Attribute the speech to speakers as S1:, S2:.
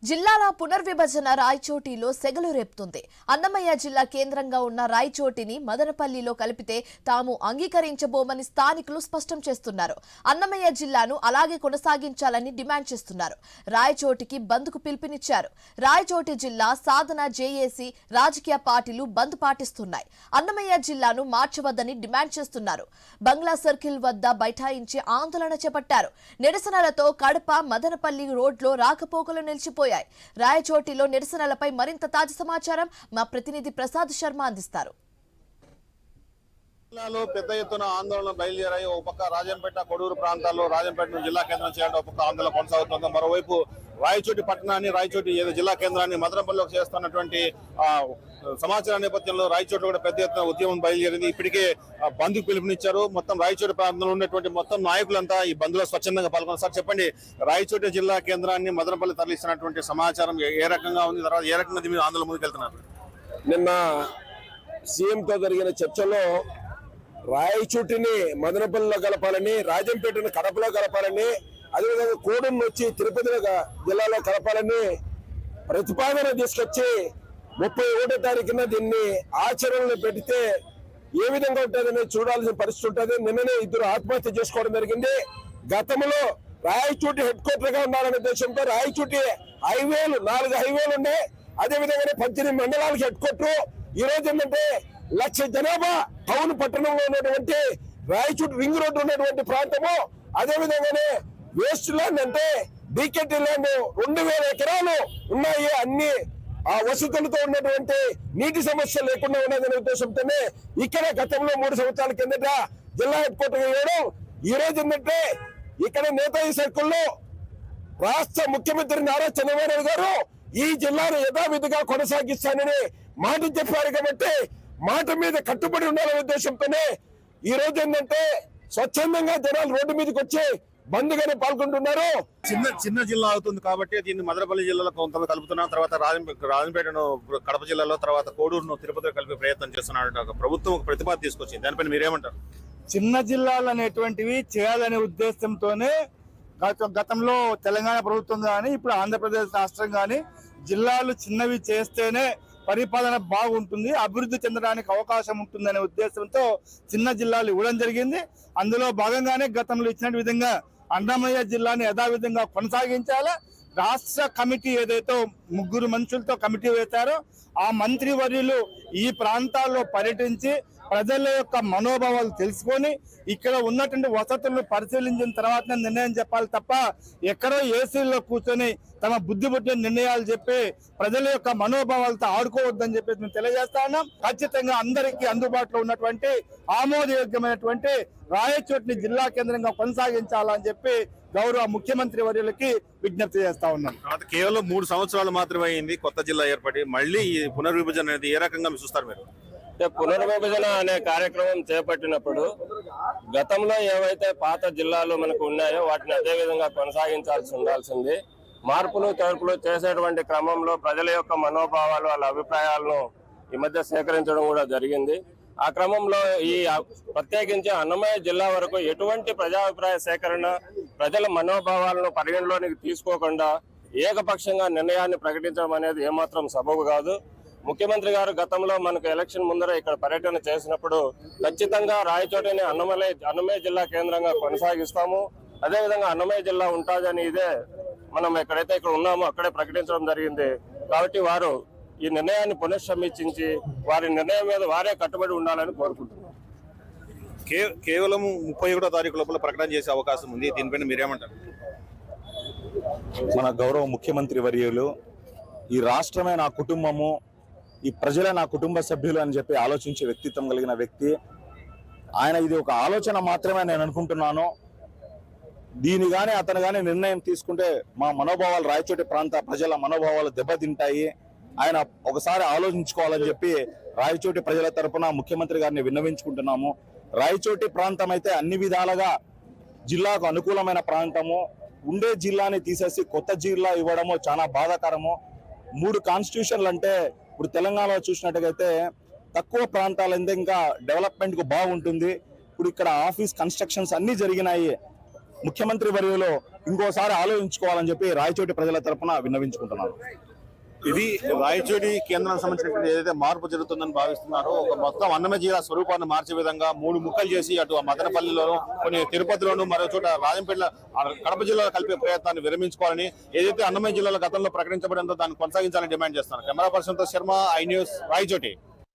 S1: జిల్లాల పునర్విభజన రాయచోటిలో సెగలు రేపుతుంది. అన్నమయ్య జిల్లా కేంద్రంగా ఉన్న రాయచోటిని మదనపల్లిలో కలిపితే తాము అంగీకరించబోమని స్థానికులు స్పష్టం చేస్తున్నారు. అన్నమయ్య జిల్లాను అలాగే కొనసాగించాలని డిమాండ్ చేస్తున్నారు. రాయచోటికి బంద్కు పిలుపునిచ్చారు. రాయచోటి జిల్లా సాధన జేఏసీ రాజకీయ పార్టీలు బంద్ పాటిస్తున్నాయి. అన్నమయ్య జిల్లాను మార్చవద్దని డిమాండ్ చేస్తున్నారు. బంగ్లా సర్కిల్ వద్ద బైఠాయించి ఆందోళన చేపట్టారు. నిరసనలతో కడప మదనపల్లి రోడ్లో రాకపోకలు నిలిచిపోయాయి. రాయచోటిలో నిరసనలపై మరింత తాజా సమాచారం మా ప్రతినిధి ప్రసాద్ శర్మ అందిస్తారు.
S2: జిల్లాలో పెద్ద ఎత్తున ఆందోళన బయలుదేరాయి. ఒక పక్క రాజంపేట కొడూరు ప్రాంతాల్లో రాజంపేటను జిల్లా కేంద్రం చేయడం ఒక పక్క ఆందోళన కొనసాగుతుంది. మరోవైపు రాయచోటి పట్టణాన్ని రాయచోటి జిల్లా కేంద్రాన్ని మదనపల్లిలోకి చేస్తున్నటువంటి సమాచార నేపథ్యంలో రాయచోటి కూడా పెద్ద ఎత్తున ఉద్యమం బయలుదేరింది. ఇప్పటికే బంద్కు పిలుపునిచ్చారు. మొత్తం రాయచోటి ప్రాంతంలో ఉన్నటువంటి మొత్తం నాయకులంతా ఈ బంద్లో స్వచ్ఛందంగా పాల్గొన్నారు. సార్ చెప్పండి, రాయచోటి జిల్లా కేంద్రాన్ని మదనపల్లి తరలిస్తున్నటువంటి సమాచారం ఏ రకంగా ఉంది? తర్వాత ఏ రకంగా మీరు ఆందోళన ముందుకు వెళ్తున్నారు?
S3: నిన్న సీఎంతో జరిగిన చర్చలో రాయచోటిని మదనపల్లిలో కలపాలని, రాజంపేటను కడపలో కలపాలని, అదేవిధంగా కోడూరు వచ్చి తిరుపతి జిల్లాలో కలపాలని ప్రతిపాదన తీసుకొచ్చి 31వ తారీఖున దీన్ని ఆచరణలో పెడితే ఏ విధంగా ఉంటుందని చూడాల్సిన పరిస్థితి ఉంటుంది. నిన్ననే ఇద్దరు ఆత్మహత్య చేసుకోవడం జరిగింది. గతంలో రాయచోటి హెడ్ క్వార్టర్ గా ఉండాలనే ఉద్దేశంతో రాయచోటి హైవేలు 4 హైవేలు ఉన్నాయి. అదేవిధంగానే 18 మండలాలకు హెడ్ క్వార్టర్. ఈ రోజు ఏంటంటే 1,00,000 జనాభా టౌన్ పట్టణంలో ఉన్నటువంటి రాయచోటి రింగ్ రోడ్డు ఉన్నటువంటి ప్రాంతము, అదేవిధంగానే వేస్ట్ ల్యాండ్ అంటే డీకేటీ ల్యాండ్ 2,000 ఎకరాలు ఉన్నాయి. అన్ని ఆ వసతులతో ఉన్నటువంటి నీటి సమస్య లేకుండా ఉన్నదనే ఉద్దేశంతోనే ఇక్కడ గతంలో 3 సంవత్సరాల కిందట జిల్లా హెడ్ క్వార్టర్ వేయడం. ఈ రోజు ఏంటంటే ఇక్కడ నేతాజీ సర్కిల్లో రాష్ట్ర ముఖ్యమంత్రి నారా చంద్రబాబు నాయుడు గారు ఈ జిల్లాను యథావిధిగా కొనసాగిస్తానని మాట చెప్పారు. కాబట్టి మాట మీద కట్టుబడి ఉండాలనే ఉద్దేశంతోనే ఈ రోజు ఏంటంటే స్వచ్ఛందంగా జనాలు రోడ్డు మీదకి వచ్చి బంద్గానే పాల్గొంటున్నారు.
S2: చిన్న జిల్లా అవుతుంది కాబట్టి దీన్ని మదనపల్లి జిల్లాలో కొంత కలుపుతున్నాం. తర్వాత రాజంపేటను కడప జిల్లాలో, తర్వాత కోడూరును తిరుపతిలో కలిపే ప్రయత్నం చేస్తున్నారు. ప్రభుత్వం ప్రతిపాదన తీసుకొచ్చింది. దానిపైన మీరేమంటారు?
S4: చిన్న జిల్లాలు అనేటువంటివి చేయాలనే ఉద్దేశంతోనే గతంలో తెలంగాణ ప్రభుత్వం కానీ ఇప్పుడు ఆంధ్రప్రదేశ్ రాష్ట్రం కానీ జిల్లాలు చిన్నవి చేస్తేనే పరిపాలన బాగుంటుంది, అభివృద్ధి చెందడానికి అవకాశం ఉంటుందనే ఉద్దేశంతో చిన్న జిల్లాలు ఇవ్వడం జరిగింది. అందులో భాగంగానే గతంలో ఇచ్చిన విధంగా అన్నమయ్య జిల్లాని యథావిధంగా కొనసాగించాలా. రాష్ట్ర కమిటీ ఏదైతే 3 మంత్రులతో కమిటీ వేశారో ఆ మంత్రి వర్యులు ఈ ప్రాంతాల్లో పర్యటించి ప్రజల యొక్క మనోభావాలు తెలుసుకొని ఇక్కడ ఉన్నటువంటి వసతులను పరిశీలించిన తర్వాత నిర్ణయం చెప్పాలి తప్ప ఎక్కడో ఏసీల్లో కూర్చొని తమ బుద్ధి పుట్టిన నిర్ణయాలు చెప్పి ప్రజల యొక్క మనోభావాలతో ఆడుకోవద్దని చెప్పేసి మేము తెలియజేస్తా ఉన్నాం. ఖచ్చితంగా అందరికీ అందుబాటులో ఉన్నటువంటి ఆమోదయోగ్యమైనటువంటి రాయచోటిని జిల్లా కేంద్రంగా కొనసాగించాలని చెప్పి గౌరవ ముఖ్యమంత్రి వర్యులకి విజ్ఞప్తి చేస్తా ఉన్నాం.
S2: కేవలం 3 సంవత్సరాలు మాత్రమే అయింది కొత్త జిల్లా ఏర్పడి. మళ్ళీ ఈ పునర్విభజన అనేది ఏ రకంగా మీరు చూస్తారు? మీరు
S5: పునర్విభజన అనే కార్యక్రమం చేపట్టినప్పుడు గతంలో ఏవైతే పాత జిల్లాలు మనకు ఉన్నాయో వాటిని అదే విధంగా కొనసాగించాల్సి ఉండాల్సింది. మార్పులు చేర్పులు చేసేటువంటి క్రమంలో ప్రజల యొక్క మనోభావాలు, వాళ్ళ అభిప్రాయాలను ఈ మధ్య సేకరించడం కూడా జరిగింది. ఆ క్రమంలో ఈ ప్రత్యేకించి అన్నమయ్య జిల్లా వరకు ఎటువంటి ప్రజాభిప్రాయ సేకరణ, ప్రజల మనోభావాలను పరిగణలోనికి తీసుకోకుండా ఏకపక్షంగా నిర్ణయాన్ని ప్రకటించడం అనేది ఏమాత్రం సబబు కాదు. ముఖ్యమంత్రి గారు గతంలో మనకు ఎలక్షన్ ముందర ఇక్కడ పర్యటన చేసినప్పుడు ఖచ్చితంగా రాయచోటిని అన్నమయ్య జిల్లా కేంద్రంగా కొనసాగిస్తాము, అదేవిధంగా అన్నమయ్య జిల్లా ఉంటుందని ఇదే మనం ఎక్కడైతే ఇక్కడ ఉన్నామో అక్కడే ప్రకటించడం జరిగింది. కాబట్టి వారు ఈ నిర్ణయాన్ని పునఃసమీక్షించి వారి నిర్ణయం మీద వారే కట్టుబడి ఉండాలని కోరుకుంటున్నాం.
S2: కేవలం 31వ తారీఖు లోపల ప్రకటన చేసే అవకాశం ఉంది. దీనిపైన మీరేమంటారు?
S6: మన గౌరవ ముఖ్యమంత్రి వర్యులు ఈ రాష్ట్రమే నా కుటుంబము, ఈ ప్రజలే నా కుటుంబ సభ్యులు అని చెప్పి ఆలోచించే వ్యక్తిత్వం కలిగిన వ్యక్తి ఆయన. ఇది ఒక ఆలోచన మాత్రమే నేను అనుకుంటున్నాను. దీని కానీ అతను కానీ నిర్ణయం తీసుకుంటే మా మనోభావాలు, రాయచోటి ప్రాంత ప్రజల మనోభావాలు దెబ్బతింటాయి. ఆయన ఒకసారి ఆలోచించుకోవాలని చెప్పి రాయచోటి ప్రజల తరపున ముఖ్యమంత్రి గారిని విన్నవించుకుంటున్నాము. రాయచోటి ప్రాంతం అయితే అన్ని విధాలుగా జిల్లాకు అనుకూలమైన ప్రాంతము. ఉండే జిల్లాని తీసేసి కొత్త జిల్లా ఇవ్వడము చాలా బాధాకరము. 3 కాన్స్టిట్యూషన్లు అంటే ఇప్పుడు తెలంగాణలో చూసినట్టుగైతే తక్కువ ప్రాంతాలంటే ఇంకా డెవలప్మెంట్ కు బాగుంటుంది. ఇప్పుడు ఇక్కడ ఆఫీస్ కన్స్ట్రక్షన్స్ అన్ని జరిగినాయి. ముఖ్యమంత్రి వర్యులు ఇంకోసారి ఆలోచించుకోవాలని చెప్పి రాయచోటి ప్రజల తరపున విన్నవించుకుంటున్నాను.
S2: ఇది రాయచోటి కేంద్రానికి సంబంధించినటువంటి ఏదైతే మార్పు జరుగుతుందని భావిస్తున్నారో ఒక మొత్తం అన్నమయ్య జిల్లా స్వరూపాన్ని మార్చే విధంగా 3 ముక్కలు చేసి అటు మదనపల్లిలోను కొన్ని తిరుపతిలోను మరో చోట రాజంపేట కడప జిల్లాలో కలిపే ప్రయత్నాన్ని విరమించుకోవాలని ఏదైతే అన్నమయ్య జిల్లాలో గతంలో ప్రకటించబడిందో దాన్ని కొనసాగించాలని డిమాండ్ చేస్తున్నారు. కెమెరా పర్సన్ తో శర్మ, ఐ న్యూస్, రాయచోటి.